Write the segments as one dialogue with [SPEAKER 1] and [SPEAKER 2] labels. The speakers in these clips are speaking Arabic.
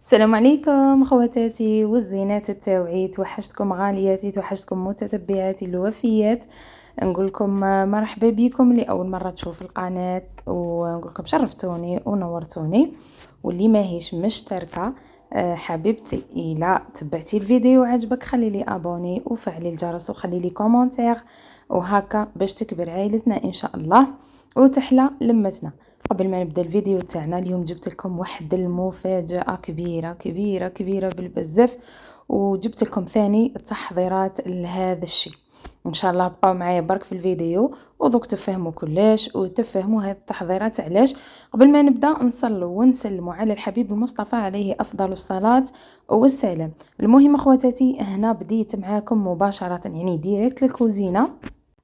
[SPEAKER 1] السلام عليكم خواتاتي والزينات التاوعي، توحشتكم غالياتي، توحشتكم متتبعاتي الوفيات. نقول لكم مرحبا بكم لاول مره تشوف القناه، ونقول لكم شرفتوني ونورتوني. واللي ماهيش مشتركه حبيبتي، الى تبعتي الفيديو وعجبك خلي لي ابوني وفعلي الجرس وخلي لي كومونتير، وهكا باش تكبر عائلتنا ان شاء الله وتحلى لمتنا. قبل ما نبدا الفيديو تاعنا اليوم جبت لكم واحد المفاجأة كبيرة كبيرة كبيرة بالبزاف، وجبت لكم ثاني التحضيرات لهذا الشيء. ان شاء الله بقاو معايا برك في الفيديو ودوك تفهموا كلش وتفهموا هذه التحضيرات علاش. قبل ما نبدا نصلوا ونسلموا على الحبيب المصطفى عليه افضل الصلاة والسلام. المهم اخواتاتي، هنا بديت معاكم مباشرة يعني ديريكت للكوزينة.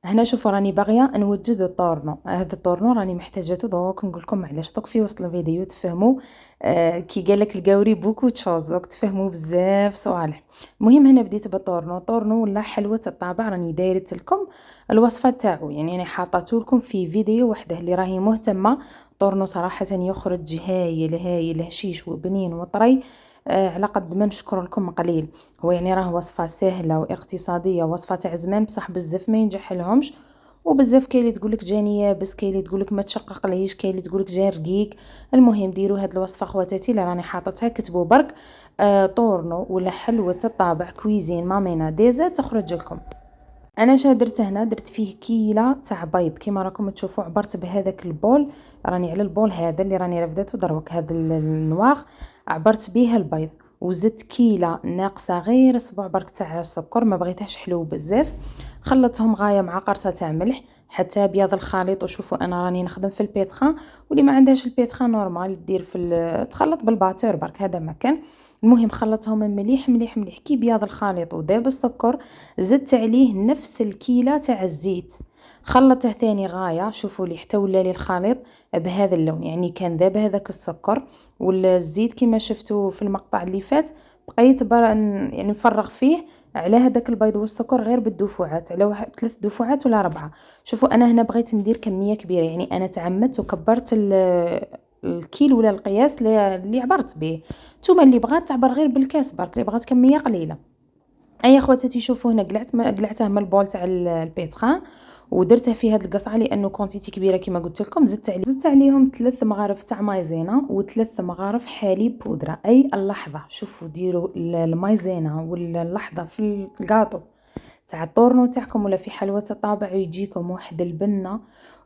[SPEAKER 1] هنا شوفوا راني باغيه نوجد الطورنو، هذا الطورنو راني محتاجته دوك نقول لكم علاش. دوك في وسط الفيديو تفهموا كي قال لك القوري بوكو تشوز، دوك تفهموا بزاف صوالح. المهم هنا بديت بالطورنو، طورنو ولا حلوه الطابع. راني دايرت لكم الوصفه تاعو، يعني انا حاطته لكم في فيديو وحده اللي راهي مهتمه. طورنو صراحه يخرج هايل هايل هشيش وبنين وطري. على قد ما نشكر لكم قليل. هو يعني راه وصفه سهله واقتصاديه، وصفه تاع زمان بصح بزاف ما ينجح لهمش. وبزاف كاين اللي تقولك جاني يابس، كاين اللي تقولك ما تشقق ليش، كاين اللي تقولك جا رقيق. المهم ديروا هاد الوصفه خواتاتي اللي راني حاطتها، كتبوا برك طورنو ولا حلوه الطابع كويزين مامينا ديزا تخرج لكم. انا شا درت هنا، درت فيه كيله تاع بيض كيما راكم تشوفوا. عبرت بهذاك البول، راني على البول هذا اللي راني رفدته دروك، هذا النواغ عبرت بيه البيض. وزدت كيله ناقصه غير صبع برك تاع سكر، ما بغيتهاش حلو بزاف. خلطتهم غايه مع قرصه تاع ملح حتى بياض الخليط. وشوفوا انا راني نخدم في البيتخان، واللي ما عندهاش البيتخان نورمال دير في تخلط بالباتور برك، هذا ما كان. المهم خلطهم مليح مليح مليح كي بياض الخليط وذاب السكر. زدت عليه نفس الكيلة تاع الزيت، خلطه ثاني غايه. شوفوا لي حتى ولا لي الخليط بهذا اللون، يعني كان ذاب هذاك السكر والزيت كما شفتوا في المقطع اللي فات. بقيت يعني نفرغ فيه على هذاك البيض والسكر غير بالدفعات، على 3 دفعات ولا 4. شوفوا انا هنا بغيت ندير كميه كبيره، يعني انا تعمدت وكبرت الكيل ولا القياس اللي عبرت به. نتوما اللي بغات تعبر غير بالكاس برك، اللي بغات كميه قليله. اي اخواتاتي شوفوا هنا قلعته من البول تاع البيتخان ودرته في هذه القصعه لانه كونتيتي كبيره كما قلت لكم. زدت عليهم 3 مغارف تاع مايزينا و3 مغارف حليب بودره. اي اللحظه شوفوا ديروا المايزينا واللحظه في الكاطو تاع الطورنو تاعكم ولا في حلوه الطابع، ويجيكم واحد البنه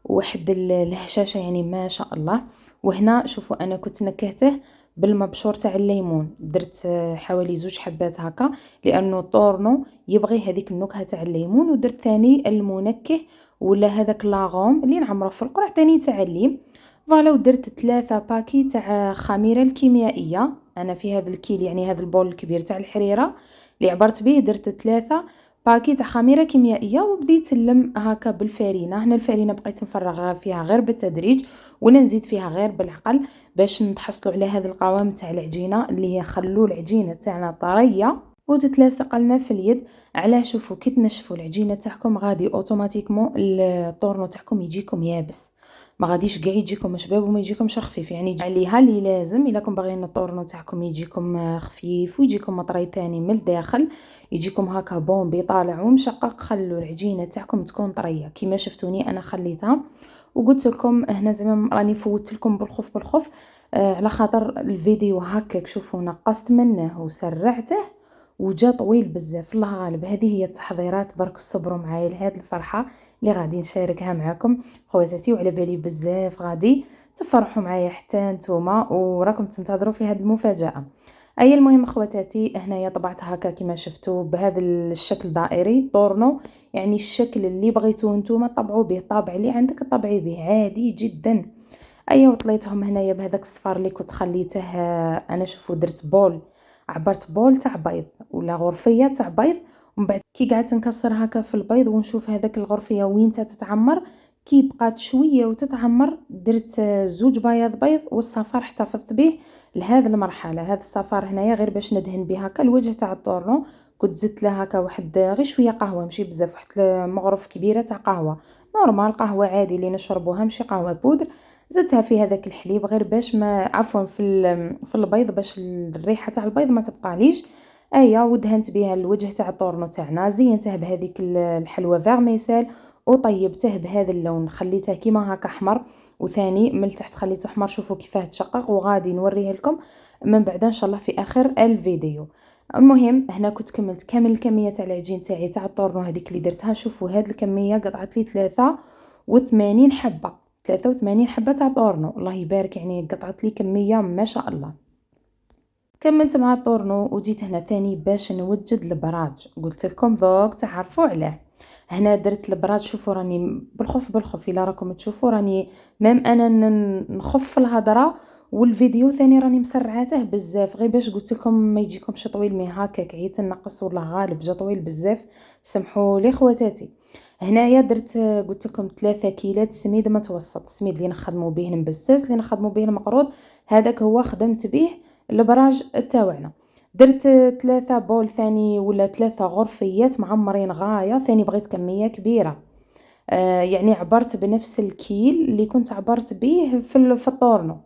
[SPEAKER 1] وواحد الهشاشه يعني ما شاء الله. وهنا شوفوا انا كنت نكهته بالمبشور تاع الليمون، درت حوالي 2 حبات هكا لانه الطورنو يبغي هذيك النكهه تاع الليمون. ودرت ثاني المنكه ولا هذاك لاغوم اللي نعمره في القرع ثاني تاع الليم. فوالا ودرت 3 باكي تاع خميره الكيميائيه. انا في هذا الكيل يعني هذا البول الكبير تاع الحريره اللي عبرت به درت 3 باكي تاع خميره كيميائيه. وبديت نلم هكا بالفرينه. هنا الفرينه بقيت نفرغ فيها غير بالتدريج ولا نزيد فيها غير بالعقل باش نتحصلوا على هذا القوام تاع العجينه اللي يخلوا العجينه تاعنا طريه وتتلاصق لنا في اليد. علاه شوفوا كي تنشفوا العجينه تاعكم غادي اوتوماتيكمون الطورنو تاعكم يجيكم يابس، ما غاديش كاع يجيكم شباب وما يجيكمش خفيف. يعني عليها اللي لازم الا كنتم باغيين الطورنو تاعكم يجيكم خفيف ويجيكم مطري ثاني من الداخل، يجيكم هكا بومبي طالع ومشقق، خلوا العجينه تاعكم تكون طريه كيما شفتوني انا خليتها. وقلت لكم هنا زعما راني فوتت لكم بالخوف بالخوف على خاطر الفيديو هكاك شوفوا نقصت منه وسرعته وجا طويل بزاف. الله غالب هذه هي التحضيرات، برك صبروا معايا لهاد الفرحه اللي غادي نشاركها معكم خواتاتي. وعلى بالي بزاف غادي تفرحوا معايا حتى نتوما وراكم تنتظروا في هذه المفاجاه. اي المهم اخواتاتي هنايا طبعت هكا كما شفتوا بهذا الشكل دائري طورنو، يعني الشكل اللي بغيتوه نتوما طبعوا به، الطابع اللي عندك طبعي به عادي جدا. ايوا وطليتهم هنايا بهذاك الصفار اللي كنت خليته. انا شوفوا درت بول، عبرت بول تاع بيض ولا غرفيه تاع بيض. ومن بعد كي قعدت نكسر هكا في البيض ونشوف هذاك الغرفيه وين تتعمر كي بقات شويه وتتعمر درت زوج بيض والصفار احتفظت به لهذه المرحله. هذا الصفار هنايا غير باش ندهن به هكا الوجه تاع الطورنو. كنت زدت له هكا واحد غير شويه قهوه ماشي بزاف، واحد مغرف كبيره تاع قهوه نورمال، قهوه عادي اللي نشربوها ماشي قهوه بودر. زدتها في هذاك الحليب غير باش ما عفوا في البيض باش الريحه تاع البيض ما تبقاليش. ودهنت بها الوجه تاع الطورنو تاعنا، زينته بهذيك الحلوى فيرميسيل وطيبته بهذا اللون، خليته كيما هكا احمر. وثاني من تحت خليته احمر، شوفوا كيفاه تشقق، وغادي نوريه لكم من بعد ان شاء الله في اخر الفيديو. المهم هنا كنت كملت كامل الكميه تاع العجين تاعي تاع الطورنو هذيك اللي درتها. شوفوا هذه الكميه قطعت لي 83 حبه، 83 حبه تاع طورنو، الله يبارك، يعني قطعت لي كميه ما شاء الله. كملت مع الطورنو وجيت هنا ثاني باش نوجد البراج. قلت لكم ذوق تعرفوا عليه. هنا درت البراج، شوفوا راني بالخف الا راكم تشوفوا راني ميم انا نخف في الهضره، والفيديو ثاني راني مسرعاته بزاف غير باش قلت لكم ما يجيكمش طويل. مي هكاك عييت نقص والله غالب جا طويل بزاف، سمحوا لي خواتاتي. هنايا درت قلت لكم 3 كيلات سميد متوسط، السميد اللي نخدموا به المبساس اللي نخدموا به المقروض، هذاك هو خدمت به البراج تاوعنا. درت 3 بول ثاني ولا 3 غرفيات معمرين غايه، ثاني بغيت كميه كبيره. يعني عبرت بنفس الكيل اللي كنت عبرت به في الطورنو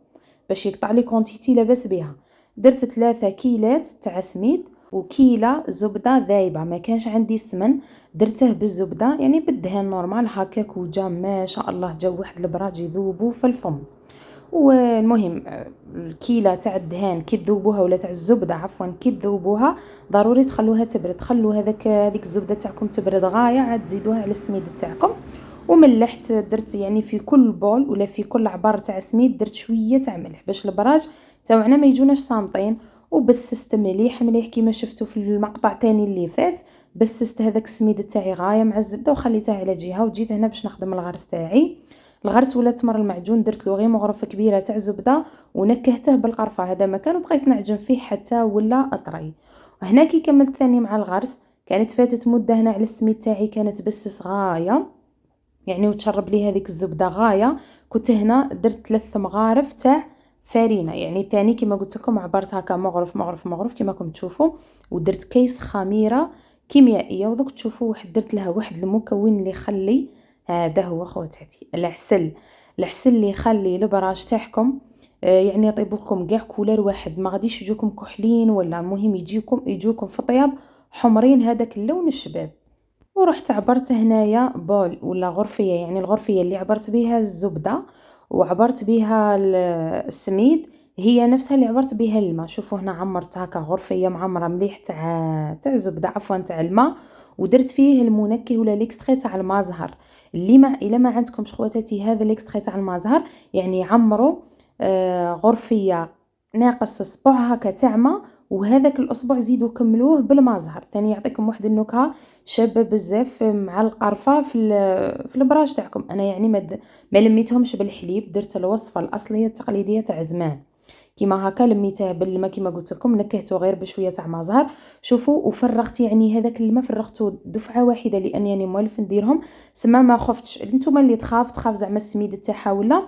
[SPEAKER 1] باش يقطع لي كونتيتي لاباس بها. درت 3 كيلات تاع سميد وكيله زبده ذايبه، ما كانش عندي السمن، درته بالزبده يعني بالدهان نورمال هكاك، وجا ما شاء الله جا واحد البراج يذوبوا في الفم. والمهم الكيله تاع الدهان كي تذوبوها ولا تاع الزبده عفوا كي تذوبوها ضروري تخلوها تبرد، خلوا هذيك الزبده تاعكم تبرد غايه، عاد تزيدوها على السميد تاعكم. وملحت، درت يعني في كل بول ولا في كل عبار تاع سميد درت شويه تاع ملح باش البراج تاعنا ما يجوناش صامطين. وبسست مليح مليح كيما شفتوا في المقطع تاني اللي فات. بسست هذاك السميد تاعي غايه مع الزبده وخليته على جهه، وجيت هنا باش نخدم الغرس تاعي. الغرس ولا تمر المعجون درت له غير مغرفه كبيره تاع زبده ونكهته بالقرفه، هذا مكان وبقيت نعجن فيه حتى ولا اطري. وهنا كي كملت ثاني مع الغرس كانت فاتت مده هنا على السميد تاعي كانت بسس غايه يعني، وتشرب لي هذيك الزبده غايه. كنت هنا درت 3 مغارف تاع فارينه، يعني ثاني كما قلت لكم عبرت هكا مغرف كما راكم تشوفوا. ودرت كيس خميره كيميائيه، ودوك تشوفوا درت لها واحد المكون اللي يخلي، هذا هو خواتاتي العسل اللي يخلي البراج تاعكم يعني يطيب لكم كاع كولر واحد، ما غاديش يجوكم كحلين ولا مهم يجوكم في طياب حمرين هذاك اللون الشباب. ورحت عبرت هنايا بول ولا غرفيه، يعني الغرفيه اللي عبرت بها الزبده وعبرت بها السميد هي نفسها اللي عبرت بها الماء. شوفوا هنا عمرت هكا غرفيه معمره مليح تاع زبده عفوا تاع الماء، ودرت فيه المنكه ولا ليكستري تاع المازهر. اللي ما الا ما عندكمش خواتاتي هذا ليكستري تاع المازهر يعني عمروا غرفيه ناقص اسبوع هكا تاع ماء، وهذاك الاسبوع زيدوا كملوه بالمازهر ثاني يعطيكم واحد النكهه شابه بزاف مع القرفه في البراج تاعكم. انا يعني ما لميتهمش بالحليب، درت الوصفه الاصليه التقليديه تاع زمان كيما هكا، لميته بالماء كيما قلت لكم، نكهته غير بشويه تاع مازهر. شوفوا وفرغت يعني هذاك الماء فرغته دفعه واحده لاني يعني موالف نديرهم سما ما خفتش. نتوما اللي تخاف زعما السميد تاعها ولا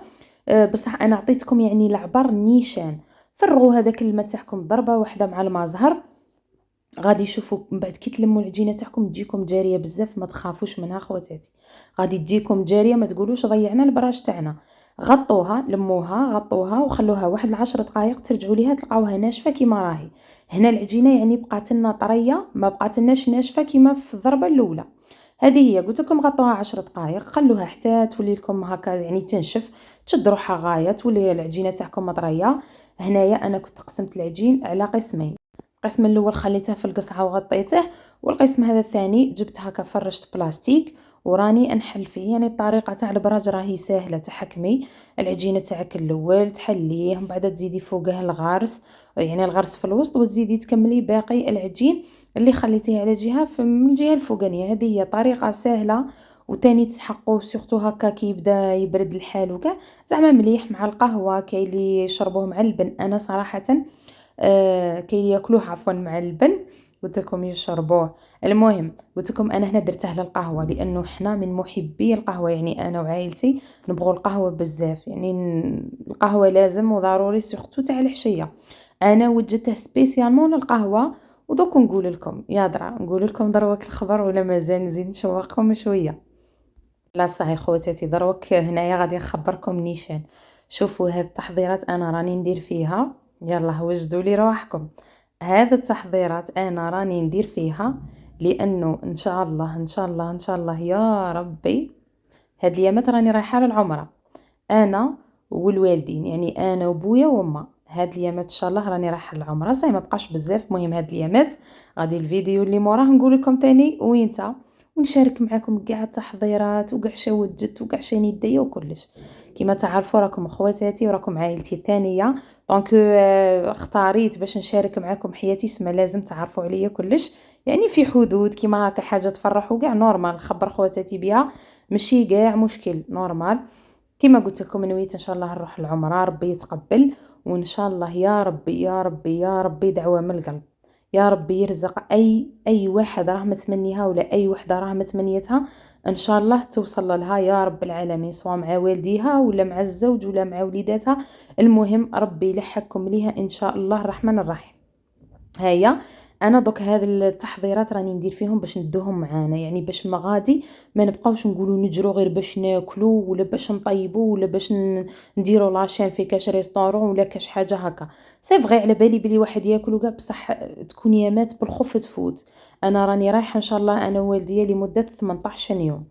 [SPEAKER 1] بصح انا عطيتكم يعني العبر نيشان. فرغوا هذاك الماء تاعكم ضربه واحده مع المازهر، غادي يشوفوا من بعد كي تلموا العجينه تاعكم تجيكم جاريه بزاف، ما تخافوش منها خواتاتي، غادي تجيكم جاريه ما تقولوش ضيعنا البراج تاعنا. غطوها لموها غطوها وخلوها واحد 10 دقائق، ترجعوا ليها تلقاوها ناشفه كيما راهي. هنا العجينه يعني بقات لنا طريه ما بقات لناش ناشفه كيما في الضربه الاولى. هذه هي قلت لكم غطوها 10 دقائق، خلوها حتى تولي لكم هكا يعني تنشف، تشد روحها غايه تولي العجينه تاعكم مطريه. هنايا انا كنت قسمت العجين على قسمين، القسم الاول خليته في القصعه وغطيته، والقسم هذا الثاني جبت هكا فرشت بلاستيك وراني انحل فيه. يعني الطريقه تاع البراج راهي سهله، تحكمي العجينه تاعك الاول تحليه من بعد تزيدي فوقه الغرس، يعني الغرس في الوسط، وتزيدي تكملي باقي العجين اللي خليتيه على جهه من الجهه الفوقانيه. هذه هي طريقه سهله وتاني تسحقوه سورتو هكا كي يبدا يبرد الحال وكاع زعما مليح مع القهوه. كاين اللي يشربوه مع اللبن، انا صراحه كي ياكلوه عفوا مع اللبن قلت لكم يشربوه. المهم قلت لكم انا هنا درته للقهوه لانه حنا من محبي القهوه، يعني انا وعائلتي نبغوا القهوه بزاف، يعني القهوه لازم وضروري سورتو تاع العشيه. انا وجدته سبيسيالمون للقهوه. ودوك نقول لكم يا درا نقول لكم دروك الخبر ولا مازال نزيد نشوقكم شويه؟ لا صاحي خواتاتي، دروك هنايا غادي نخبركم نيشان. شوفوا هاد التحضيرات انا راني ندير فيها، يلا وجدوا لي رواحكم. هاد التحضيرات انا راني ندير فيها لانه ان شاء الله ان شاء الله ان شاء الله يا ربي هاد اليامات راني رايحه للعمره، انا والوالدين، يعني انا وبويا وما. هاد اليامات ان شاء الله راني رايحه للعمره، صاي ما بقاش بزاف. المهم هاد اليامات غادي الفيديو اللي موراه نقول لكم تاني وينتا، ونشارك معكم كاع التحضيرات وكاع شا وجدت وكاع شا نديا وكلش. كما تعرفوا راكم خواتاتي وراكم عائلتي الثانيه، دونك اختاريت باش نشارك معكم حياتي، سما لازم تعرفوا عليا كلش، يعني في حدود كيما هكا حاجه تفرح وكاع نورمال نخبر خواتاتي بها، ماشي كاع مشكل نورمال. كما قلت لكم نويت ان شاء الله نروح العمره، ربي يتقبل، وان شاء الله يا ربي يا ربي يا ربي دعوه من القلب، يا ربي يرزق اي واحد راه متمنيها ولا اي وحده راه متمنيتها ان شاء الله توصل لها يا رب العالمين، سواء مع والديها ولا مع الزوج ولا مع وليداتها. المهم ربي يلحقكم ليها ان شاء الله الرحمن الرحيم. هيا انا دوك هاد التحضيرات راني ندير فيهم باش ندوهم معانا، يعني باش ما غادي ما نبقاوش نقولوا نجرو غير باش ناكلوا ولا باش نطيبوا ولا باش نديروا لاشين في كاش ريستورون ولا كاش حاجه هكا. سي فغي على بالي بلي واحد ياكل وكاع، بصح تكون يامات بالخف تفوت. انا راني رايحه ان شاء الله انا ووالديا لمده 18 يوم،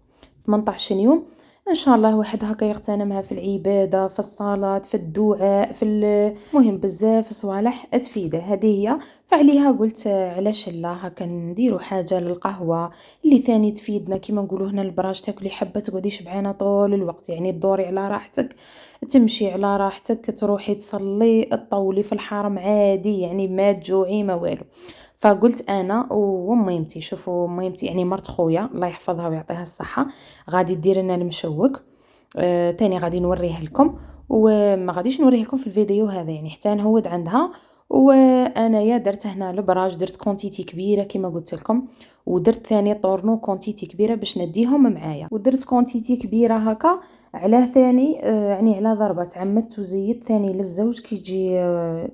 [SPEAKER 1] 18 يوم ان شاء الله. واحد هكا يغتنمها في العباده، في الصلاه، في الدعاء، في المهم بزاف صوالح تفيده. هذه هي، فعليها قلت علاش لا هكا نديروا حاجه للقهوه اللي ثاني تفيدنا. كيما نقولوا هنا البراج تاكلي حبه تقعدي شبعانه طول الوقت، يعني تدوري على راحتك، تمشي على راحتك، تروحي تصلي، تطولي في الحرم عادي، يعني ما تجوعي ما والو. فقلت انا وميمتي، شوفوا ميمتي يعني مرت خويا الله يحفظها ويعطيها الصحه، غادي دير لنا المشوك. تاني غادي نوريه لكم، وما غاديش نوريه لكم في الفيديو هذا، يعني حتى نهود عندها. وانا درت هنا البراج، درت كونتيتي كبيره كما قلت لكم، ودرت ثاني طورنو كونتيتي كبيره باش نديهم معايا، ودرت كونتيتي كبيره هكا علاه ثاني يعني على ضربه تعمدت وزيدت ثاني للزوج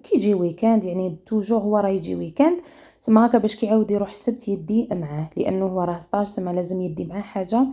[SPEAKER 1] كيجي ويكاند، يعني توجور هو راه يجي ويكاند سما هكا باش كيعاود يروح السبت يدي معاه، لانه هو راه ستاج سما لازم يدي معاه حاجه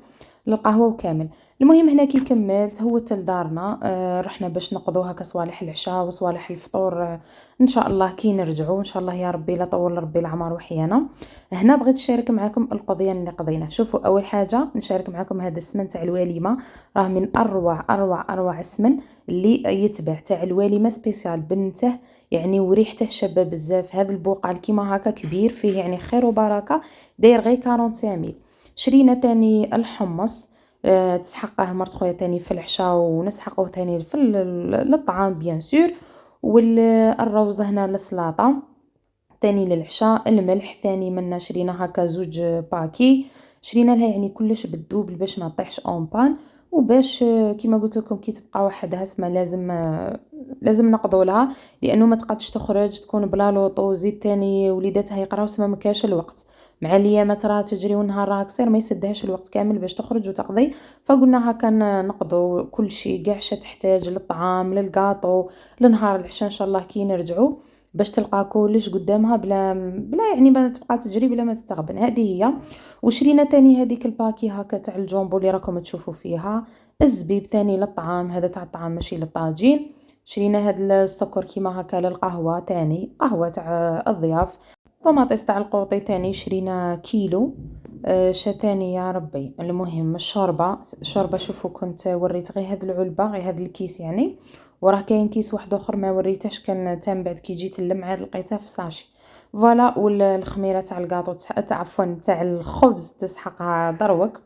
[SPEAKER 1] للقهوه وكامل. المهم هنا كي كملت هوت لدارنا، رحنا باش نقضوا هكا صوالح العشاء وصوالح الفطور، ان شاء الله كي نرجعوا ان شاء الله يا ربي لا طول ربي العمر وحيانا. هنا بغيت نشارك معكم القضيه اللي قضينا. شوفوا اول حاجه نشارك معكم هذا السمن تاع الوليمه، راه من اروع اروع اروع السمن اللي يتباع، تاع الوليمه سبيسيال بنته، يعني وريحته شابه بزاف. هذا البقال كيما هكا كبير فيه يعني خير وبركه، داير غير 45 ميل. شرينا تاني الحمص، تسحقه مرت خويا تاني في العشاء ونسحقوه تاني في للطعام بيان سور. والروز هنا للسلطه تاني للعشاء. الملح ثاني منا شرينا هكا زوج باكي، شرينا لها يعني كلش بالدوبل باش ما طيحش اون بان، وباش كيما قلت لكم كي تبقى وحدها سما لازم نقضوا لها، لانه ما تقدش تخرج تكون بلا لوطو، زيد تاني وليداتها يقراو سما ما كاش الوقت، مع الايامات راه تجري والنهار راه قصير ما يسدهاش الوقت كامل باش تخرج وتقضي. فقلنا هكا نقضوا كل شيء كاع شا تحتاج للطعام للكاطو لنهار العشاء ان شاء الله كي نرجعوا، باش تلقى كلش قدامها بلا يعني ما تبقى تجري بلا ما تستغبن. هذه هي. وشرينا تاني هذيك الباكي هكا تاع الجامبو اللي راكم تشوفوا فيها، الزبيب تاني للطعام، هذا تاع الطعام ماشي للطاجين. شرينا هذا السكر كيما هكا للقهوه تاني، قهوه تاع الضياف. طوماطيس تاع القوطي تاني شرينا كيلو. شا تاني يا ربي، المهم الشوربه شوفوا كنت وريت غير هاد العلبه غير هاد الكيس يعني، وراه كاين كيس واحد اخر ما وريتهش، كان تام بعد كي جيت نلم عاد لقيتها في ساشي فوالا. والخميره تاع الكاطو تاع عفوا تاع الخبز تسحقها دروك.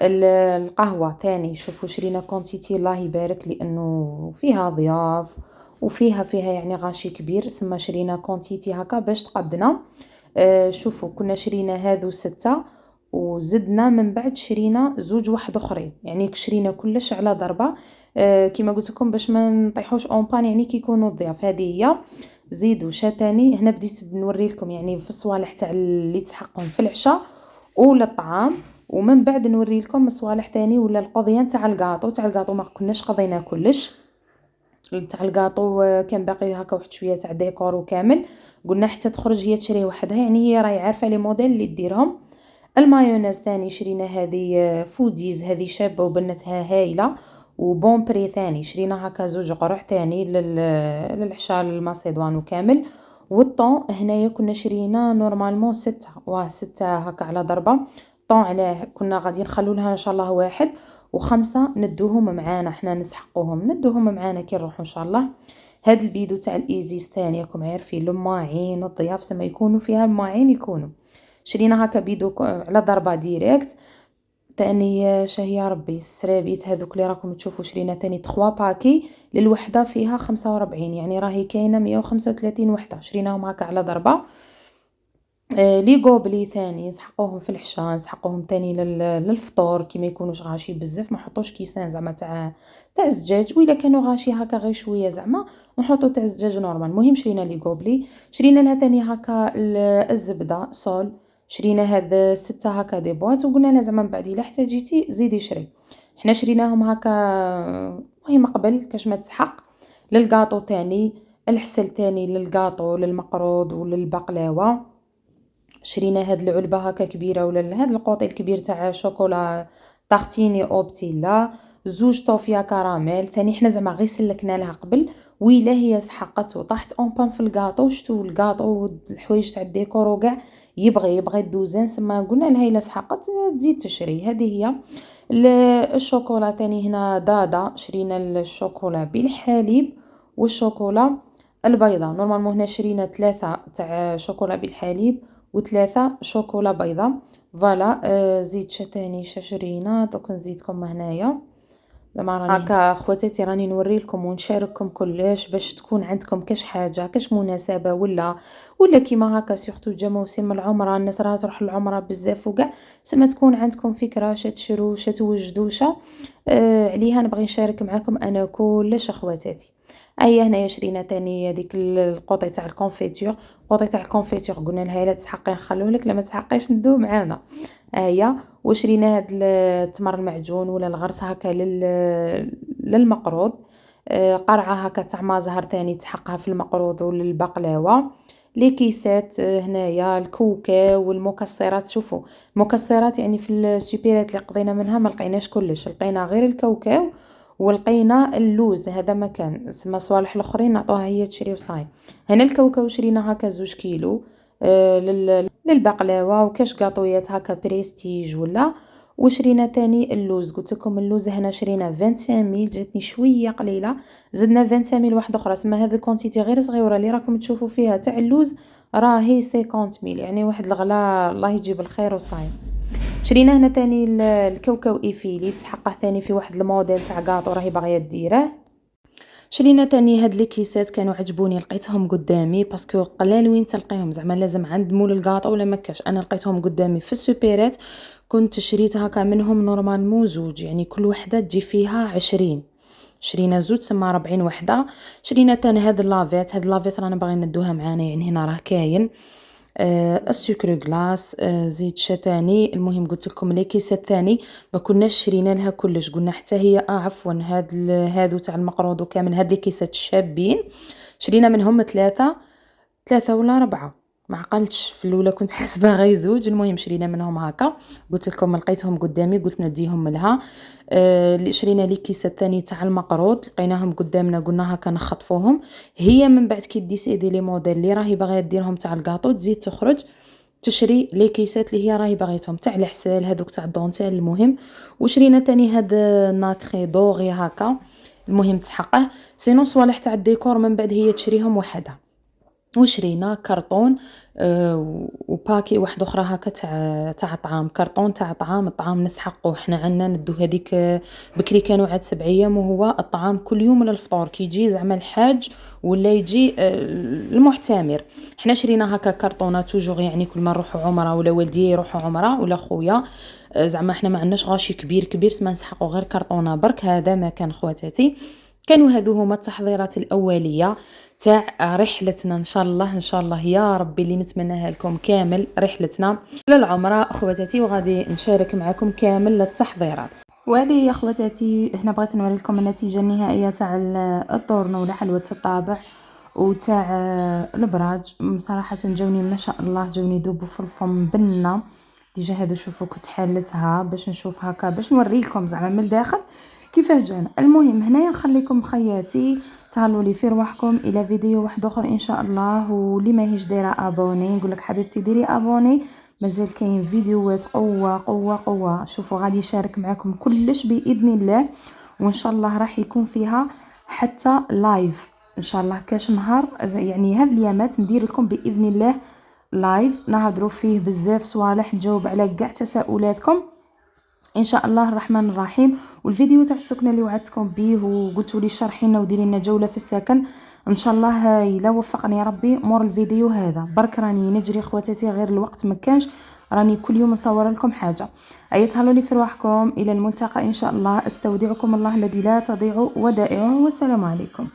[SPEAKER 1] القهوه تاني شوفوا شرينا كونتيتي الله يبارك، لانه فيها ضياف وفيها يعني غاشي كبير، سما شرينا كونتيتي هكا باش تقدنا. شوفوا كنا شرينا هذو 6 وزدنا من بعد شرينا زوج واحد اخرين، يعني شرينا كلش على ضربه. كيما قلت لكم باش ما نطيحوش اون بان يعني كي يكونوا الضياف. هذه هي. زيدوا شا تاني. هنا بديت نوري لكم يعني في الصوالح تاع اللي تحقهم في العشاء ولا الطعام، ومن بعد نوري لكم صوالح تاني ولا القضيان تاع الكاطو. تاع الكاطو ما كناش قضينا كلش، تاع الكاطو كان باقي هكا واحد شويه تاع ديكور وكامل. قلنا حتى تخرج هي تشري وحدها، يعني هي راهي عارفه لي موديل اللي ديرهم. المايونيز ثاني شرينا هذه فوديز، هذه شابه وبنتها هايله وبون بري. ثاني شرينا هكا زوج قروح ثاني للعشاء الماسيدوان وكامل. والطون هنايا كنا شرينا نورمالمون 6 هكا على ضربه. طون عليه كنا غادي نخلو لها ان شاء الله واحد، و5 ندوهم معانا حنا نسحقوهم ندوهم معانا كي نروحو ان شاء الله. هاد البيدو تاع الايزيس ثاني راكم عارفين الماعين الضياف سما يكونوا فيها الماعين يكونوا. شرينا هكا بيدو على ضربه ديريكت تاني. شهيه ربي السرابيت هذوك اللي راكم تشوفوا شرينا تاني 3 باكي للوحده فيها 45، يعني راهي كاينه 135 وحده. شريناهم هكا على ضربه. لي غوبلي ثاني نسحقوهم في العشاء، نسحقوهم تاني للفطور كي ما يكونوش غاشي بزاف. ما نحطوش كيسان زعما تاع الزجاج، وإلا كانوا غاشي هكا غير شويه زعما نحطو تاع الزجاج نورمال. المهم شرينا لي غوبلي. شرينا لها تاني هكا الزبده صول. شرينا هاد 6 هكا دي بواط، وقلنا لها زعما من بعد الا احتاجيتي زيدي شري. حنا شريناهم هكا المهم قبل كاش ما تسحق. للكاطو تاني الحسل تاني للكاطو للمقروض وللبقلاوه. شرينا هاد العلبه هكا كبيره ولا هاد القوطي الكبير تاع شوكولا طاختيني اوبتيلا. زوج طوفيا كراميل ثاني. حنا زعما غير سلكنا لها قبل ويلا هي سحقت وطاحت اون بان في الكاطو. شتو الكاطو والحوايج تاع الديكور وكاع يبغي الدوزان. سما قلنا لها الا سحقت تزيد تشري. هذه هي الشوكولا تاني. هنا دادا شرينا الشوكولا بالحليب والشوكولا البيضاء. نورمالمون هنا شرينا 3 تاع شوكولا بالحليب و3 شوكولا بيضاء. فوالا زيت تاني شرينا دوك نزيدكم هنايا زعما راني هكا خواتاتي راني نوري لكم ونشارككم كلش باش تكون عندكم كاش حاجه كاش مناسبه ولا كيما هكا سورتو جا موسم العمره الناس راها تروح للعمره بزاف وكاع. سما تكون عندكم فكره تشرو توجدوا عليها. نبغي نشارك معكم انا كلش اخواتاتي. اي هنايا شرينا تاني هذيك القوطي تاع الكونفيتور. القوطي تاع الكونفيتور قلنا لها الا تسحقي نخلوه لك، لما تسحقيش ندوه معانا. وشرينا هاد التمر المعجون ولا الغرس هكا للمقروض. قرعه هكا تاع ما زهر تاني تحقها في المقروض وللبقلاوه. لي كيسات هنايا الكوكا والمكسرات. شوفوا المكسرات يعني في السوبيرات اللي قضينا منها ما لقيناش كلش، لقينا غير الكاوكاو ولقينا اللوز. هذا ما كان سما صوالح الاخرين نعطوها هي تشري وصاي. هنا الكاوكاو شرينا هكا 2 كيلو للبقلاوه وكاش قاطويات هكا بريستيج ولا. وشرينا تاني اللوز. قلت لكم اللوز هنا شرينا 25 ميل، جاتني شويه قليله زدنا 25 ميل واحده اخرى. سما هذا الكونتيتي غير صغيره اللي راكم تشوفوا فيها تاع اللوز راهي 50 ميل، يعني واحد الغلا الله يجيب الخير وصاي. شرينا هنا تاني الكاوكاو ايفيلي تحقه ثاني في واحد الموديل تاع كاطو راهي باغيه ديره. شرينا تاني هاد لي كيسات كانوا عجبوني لقيتهم قدامي باسكو قلال وين تلقيهم زعما لازم عند مول الكاطو ولا مكاش. انا لقيتهم قدامي في السوبيرات كنت شريت هكا منهم نورمالمون زوج، يعني كل وحده تجي فيها 20. شرينا زوج سما 40 وحده. شرينا تاني هاد اللافيت رانا باغيين ندوها معانا، يعني هنا راه كاين السكر غلاس زيت شتاني. المهم قلت لكم لي كيسات ثاني ما كناش شرينا لها كلش، قلنا حتى هي عفوا هادو تاع المقروض وكامل هاد لي كيسات الشابين شرينا منهم 3 ولا 4 ما عقلتش. في الاولى كنت حاسبه غير زوج. المهم شرينا منهم هكا قلت لكم لقيتهم قدامي قلت نديهم لها. اللي شرينا لي كيسات ثاني تاع المقروض لقيناهم قدامنا قلنا هكا نخطفوهم. هي من بعد كي ديسيدي لي موديل اللي راهي باغيه ديرهم تاع الكاطو تزيد تخرج تشري لي كيسات اللي هي راهي باغيتهم تاع العسل هذوك تاع الدونتيل. المهم وشرينا تاني هاد ناكري دوغي هكا. المهم تحقه سينو صوالح تاع الديكور من بعد هي تشريهم وحدها. وشرينا كرطون وباكي واحد اخرى هكا تاع طعام. كرطون تاع الطعام نسحقوه حنا عندنا ندو هذيك بكري كانوا عاد 7 ايام وهو الطعام كل يوم للفطور كي يجي زعما الحاج ولا يجي المعتمر. حنا شرينا هكا كرطونه توجور، يعني كل ما نروحوا عمره ولا والدي يروحوا عمره ولا خويا زعما حنا ما عندناش غاشي كبير سما نسحقوا غير كرطونه برك. هذا ما كان خواتاتي. كانوا هذو هما التحضيرات الاوليه تاع رحلتنا ان شاء الله، ان شاء الله يا ربي اللي نتمناها لكم كامل، رحلتنا للعمره اخواتاتي، وغادي نشارك معكم كامل التحضيرات. وهذه هي اخواتاتي، هنا بغيت نوري لكم النتيجه النهائيه تاع الطورنه ولا حلوه الطابع وتاع البراج. صراحه جاوني ما شاء الله، جاوني يذوبوا في الفم بنه. ديجا هادو شوفوا كنت حالتها باش نشوف هكا، باش نوري لكم زعما من الداخل كيفاه جانا. المهم هنايا نخليكم بخياتي، تهلوا لي في رواحكم الى فيديو واحد اخر ان شاء الله. واللي ماهيش دايره ابوني نقول لك حبيبتي ديري ابوني، مازال كاين فيديوهات قوه قوه قوه. شوفوا غادي يشارك معكم كلش باذن الله، وان شاء الله راح يكون فيها حتى لايف ان شاء الله. كاش نهار يعني هاد اليامات ندير لكم باذن الله لايف نهضروا فيه بزاف صوالح، نجاوب على كاع تساؤلاتكم ان شاء الله الرحمن الرحيم. والفيديو تاع السكنه اللي وعدتكم به وقلتوا لي شرحي لنا وديري لنا جوله في السكن، ان شاء الله الا وفقني يا ربي مور الفيديو هذا. برك راني نجري خواتاتي، غير الوقت ما كانش، راني كل يوم نصور لكم حاجه. ايتهلوا لي في رواحكم، الى الملتقى ان شاء الله. استودعكم الله الذي لا تضيع ودائعه، والسلام عليكم.